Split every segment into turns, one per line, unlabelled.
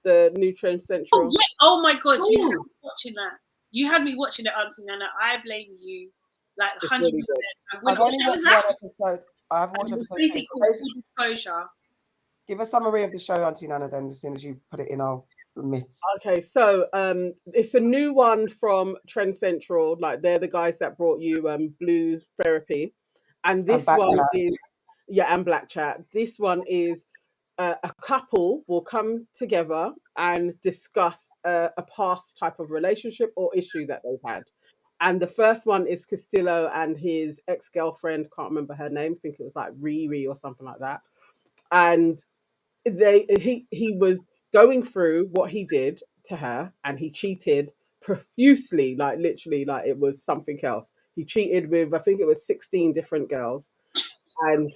the new Trend Central.
Oh, yeah. Oh my God, you had me watching that. You had me watching it, Auntie Nana. I blame you, like 100%.
Really
I've only watched one episode. I haven't watched episode 2.
Full disclosure.
Give a summary of the show, Auntie Nana, then, as soon as you put it in our midst.
Okay, so it's a new one from Trend Central. Like, they're the guys that brought you Blue Therapy, and this one is and Black Chat. This one is a couple will come together and discuss a past type of relationship or issue that they've had. And the first one is Castillo and his ex-girlfriend. Can't remember her name. I think it was like Riri or something like that. And he was going through what he did to her, and he cheated profusely, like literally, like it was something else. He cheated with, I think it was 16 different girls, and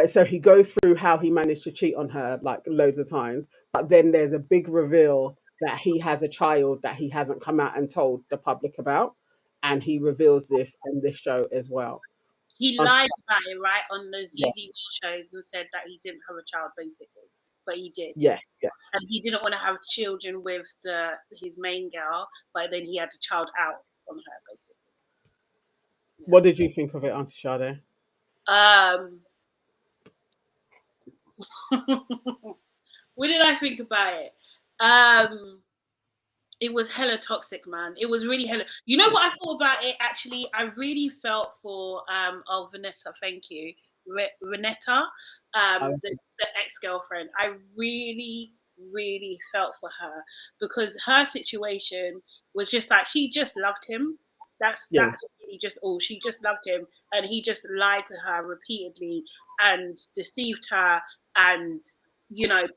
so he goes through how he managed to cheat on her like loads of times. But then there's a big reveal that he has a child that he hasn't come out and told the public about, and he reveals this on this show as well.
He lied about it, right, on those easy shows, and said that he didn't have a child, basically, but he did.
Yes.
And he didn't want to have children with his main girl, but then he had a child out on her, basically.
Yeah. What did you think of it, Auntie Sade?
What did I think about it? It was hella toxic, man. It was really hella. You know what I thought about it? Actually, I really felt for Vanessa. Thank you, Renetta, the ex-girlfriend. I really, really felt for her, because her situation was just like, she just loved him. That's really just all. She just loved him, and he just lied to her repeatedly and deceived her, and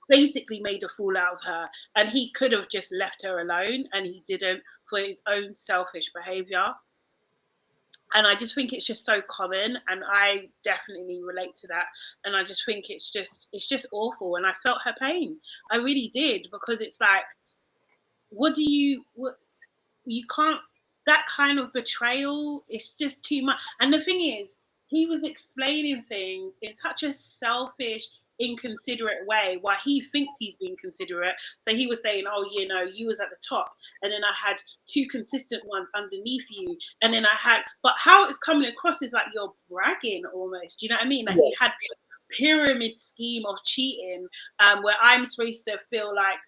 basically made a fool out of her. And he could have just left her alone, and he didn't, for his own selfish behavior. And I just think it's just so common, and I definitely relate to that. And I just think it's just awful, and I felt her pain. I really did, because it's like, you can't, that kind of betrayal, it's just too much. And the thing is, he was explaining things in such a selfish, inconsiderate way, why he thinks he's being considerate. So he was saying, oh, you was at the top, and then I had 2 consistent ones underneath you, and then but how it's coming across is like you're bragging almost. Do you know what I mean? Like, you had this pyramid scheme of cheating, where I'm supposed to feel like,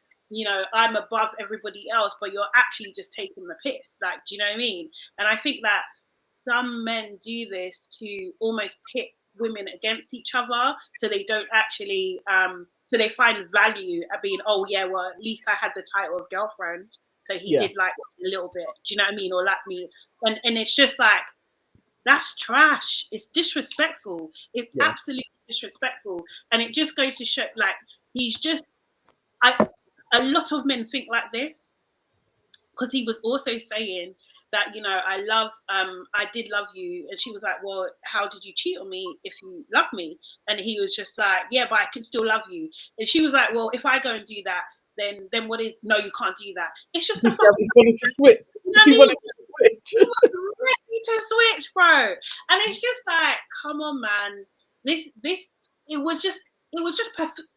I'm above everybody else, but you're actually just taking the piss. Like, do you know what I mean? And I think that some men do this to almost pit women against each other, so they don't actually, so they find value at being, oh yeah, well, at least I had the title of girlfriend, so he did like a little bit. Do you know what I mean? Or like me. And it's just like, that's trash. It's disrespectful. It's absolutely disrespectful. And it just goes to show, like, a lot of men think like this, because he was also saying that, I did love you. And she was like, well, how did you cheat on me if you love me? And he was just like, yeah, but I can still love you. And she was like, well, if I go and do that, then what is, no, you can't do that. It's just,
he wanted to switch. He wanted to switch.
He was ready to switch, bro. And it's just like, come on, man. It was just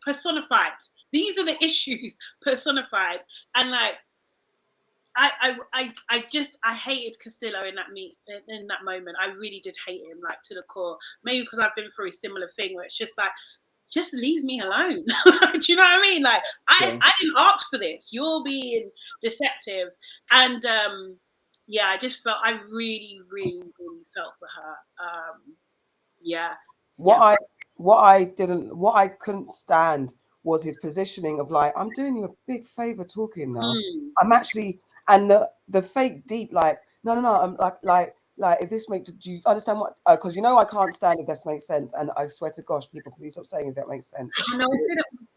personified. These are the issues personified. And like, I hated Castillo in that moment. I really did hate him, like, to the core. Maybe because I've been through a similar thing where it's just like, just leave me alone. Do you know what I mean? Like, I didn't ask for this. You're being deceptive. And I just felt, I really, really, really felt for her.
What I couldn't stand was his positioning of like, I'm doing you a big favor talking now. I'm actually, and the fake deep, like, no, I'm like, if this makes, do you understand what, because I can't stand if this makes sense. And I swear to gosh, people, please stop saying if that makes sense.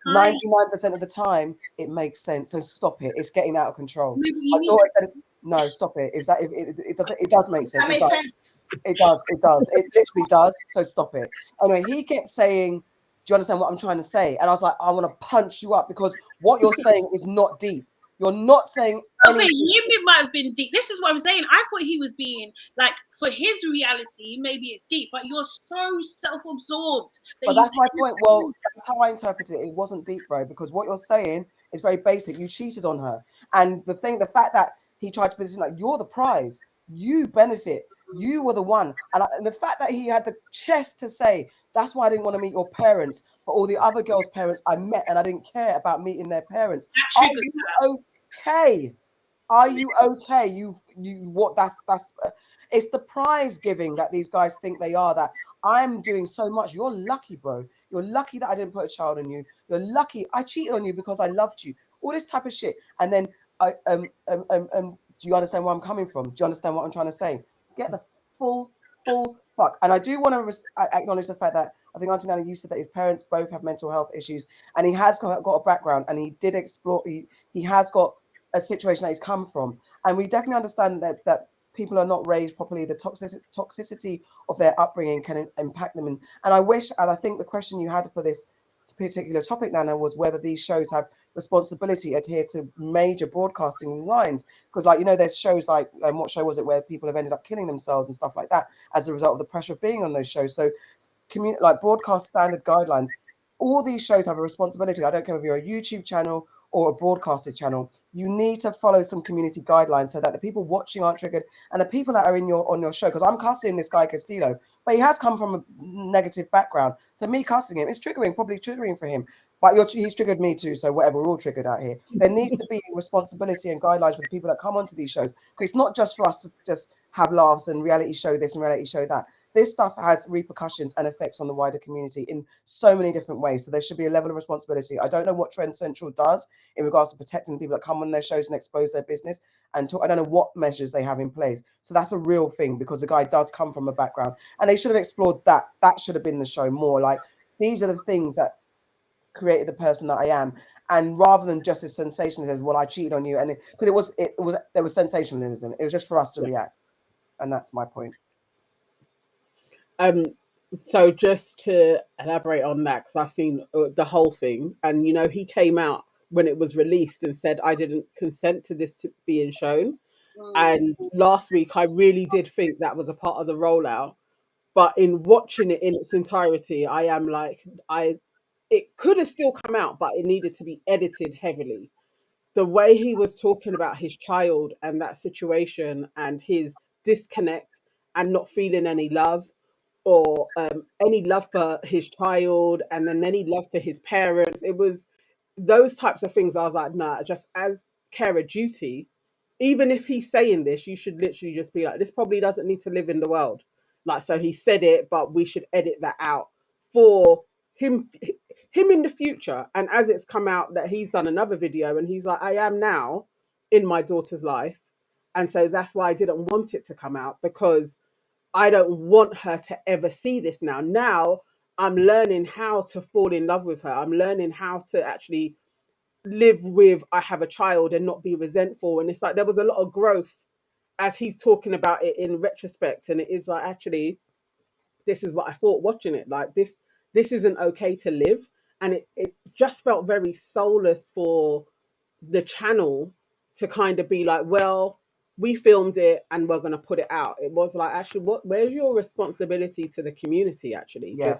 99% of the time, it makes sense. So stop it. It's getting out of control. My daughter said, no, stop it. It does make sense.
That makes sense.
It does. It literally does. So stop it. Anyway, he kept saying, do you understand what I'm trying to say? And I was like, I want to punch you up, because what you're saying is not deep. You're not saying anything.
It might have been deep. This is what I'm saying. I thought he was being like, for his reality, maybe it's deep, but you're so self-absorbed.
But that's my point. Well, that's how I interpret it. It wasn't deep, bro, because what you're saying is very basic. You cheated on her. And the fact that he tried to position like, you're the prize, you benefit, you were the one. And the fact that he had the chest to say, that's why I didn't want to meet your parents, but all the other girls' parents I met and I didn't care about meeting their parents. Are you okay? Are you okay? It's the prize giving that these guys think they are, that I'm doing so much. You're lucky, bro. You're lucky that I didn't put a child on you. You're lucky I cheated on you because I loved you. All this type of shit. And then do you understand where I'm coming from? Do you understand what I'm trying to say? Get the full fuck. And I do want to acknowledge the fact that I think Auntie Nana, you said that his parents both have mental health issues, and he has got a background, and he did explore. He has got a situation that he's come from, and we definitely understand that people are not raised properly. The toxicity of their upbringing can impact them, and I think the question you had for this particular topic, Nana, was whether these shows have responsibility adhere to major broadcasting lines, because there's shows like what show was it where people have ended up killing themselves and stuff like that as a result of the pressure of being on those shows. So like broadcast standard guidelines, all these shows have a responsibility. I don't care if you're a YouTube channel or a broadcasted channel, you need to follow some community guidelines so that the people watching aren't triggered, and the people that are on your show, because I'm cussing this guy Castillo, but he has come from a negative background, so me cussing him is probably triggering for him, but he's triggered me too, so whatever, we're all triggered out here. There needs to be responsibility and guidelines for the people that come onto these shows, because it's not just for us to just have laughs and reality show this and reality show that. This stuff has repercussions and effects on the wider community in so many different ways. So there should be a level of responsibility. I don't know what Centrl does in regards to protecting the people that come on their shows and expose their business. I don't know what measures they have in place. So that's a real thing, because the guy does come from a background, and they should have explored that. That should have been the show more. Like, these are the things that created the person that I am. And rather than just a sensation as, well, I cheated on you. And because there was sensationalism. It was just for us to react. And that's my point.
So just to elaborate on that, because I've seen the whole thing, and he came out when it was released and said, I didn't consent to this being shown. And last week I really did think that was a part of the rollout, but in watching it in its entirety, I am like, it could have still come out, but it needed to be edited heavily. The way he was talking about his child and that situation and his disconnect and not feeling any love, or any love for his child, and then any love for his parents. It was those types of things. I was like, nah, just as care of duty, even if he's saying this, you should literally just be like, this probably doesn't need to live in the world. Like, so he said it, but we should edit that out for him in the future. And as it's come out that he's done another video and he's like, I am now in my daughter's life. And so that's why I didn't want it to come out, because I don't want her to ever see this now. Now I'm learning how to fall in love with her. I'm learning how to actually live with, I have a child, and not be resentful. And it's like, there was a lot of growth as he's talking about it in retrospect. And it is like, actually, this is what I thought watching it. Like, this isn't okay to live. And it just felt very soulless for the channel to kind of be like, well, we filmed it and we're going to put it out. It was like, actually, where's your responsibility to the community? Actually,
yeah.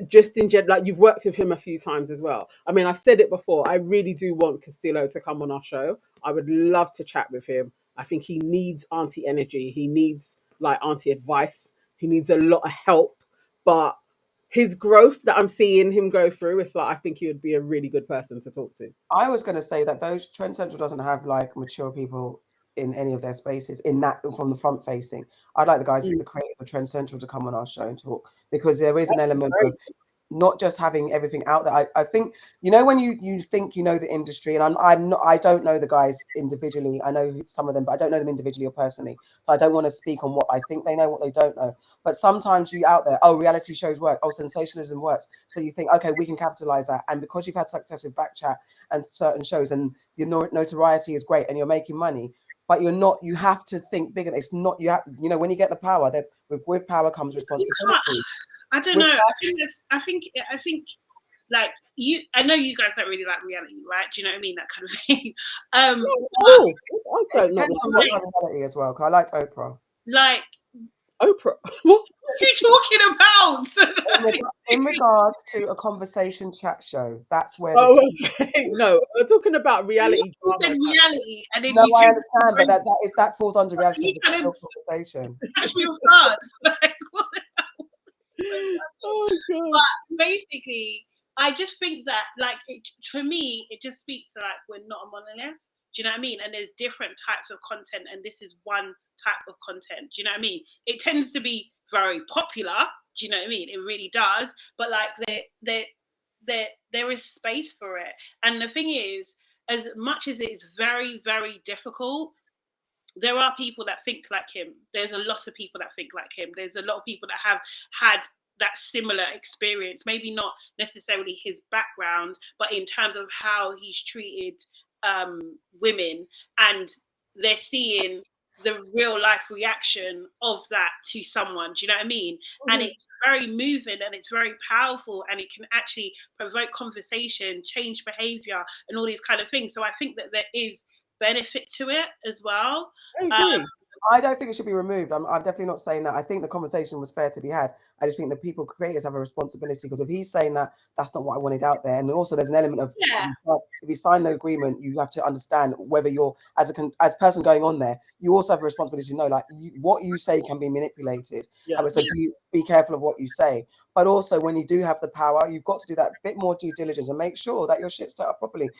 just in general, like, you've worked with him a few times as well. I mean, I've said it before, I really do want Castillo to come on our show. I would love to chat with him. I think he needs auntie energy. He needs like auntie advice. He needs a lot of help. But his growth that I'm seeing him go through, it's like, I think he would be a really good person to talk to.
I was going to say that Centrl doesn't have like mature people in any of their spaces in that from the front facing. I'd like the guys, the creators of Centrl, to come on our show and talk, because there is an element of not just having everything out there. I think, when you think you know the industry, and I don't know the guys individually. I know some of them, but I don't know them individually or personally. So I don't want to speak on what I think they know, what they don't know. But sometimes you out there, oh, reality shows work, oh, sensationalism works. So you think, okay, we can capitalize that. And because you've had success with Backchat and certain shows, and your notoriety is great and you're making money, but you're not, you have to think bigger. It's not, when you get the power, that with power comes responsibility.
I don't know. I think like I know you guys don't really like reality, right? Do you know what I mean? That kind of thing.
I don't know.
Depends on what kind of reality as well. 'Cause I liked Oprah.
Like
Oprah. What
are you talking about?
In regards to a conversation chat show, that's where.
Okay. No, we're talking about reality.
You said reality, and then
no, I understand, but that falls under reality.
Kind of
conversation.
catch me off guard. Like, what the hell?
Oh God.
But basically, I just think that, like, for me, it just speaks to like we're not a monolith. Do you know what I mean? And there's different types of content, and this is one type of content. Do you know what I mean? It tends to be very popular. Do you know what I mean? It really does. But like there is space for it. And the thing is, as much as it's very, very difficult, there are people that think like him. There's a lot of people that think like him. There's a lot of people that have had that similar experience, maybe not necessarily his background, but in terms of how he's treated women, and they're seeing the real life reaction of that to someone. Do you know what I mean? Mm-hmm. And it's very moving and it's very powerful, and it can actually provoke conversation, change behavior, and all these kind of things. So I think that there is benefit to it as well.
I don't think it should be removed. I'm definitely not saying that. I think the conversation was fair to be had. I just think the people creators have a responsibility, because if he's saying that that's not what I wanted out there, and also there's an element of if you sign the agreement, you have to understand whether you're as a person going on there, you also have a responsibility to know like what you say can be manipulated. So be careful of what you say. But also when you do have the power, you've got to do that bit more due diligence and make sure that your shit's set up properly.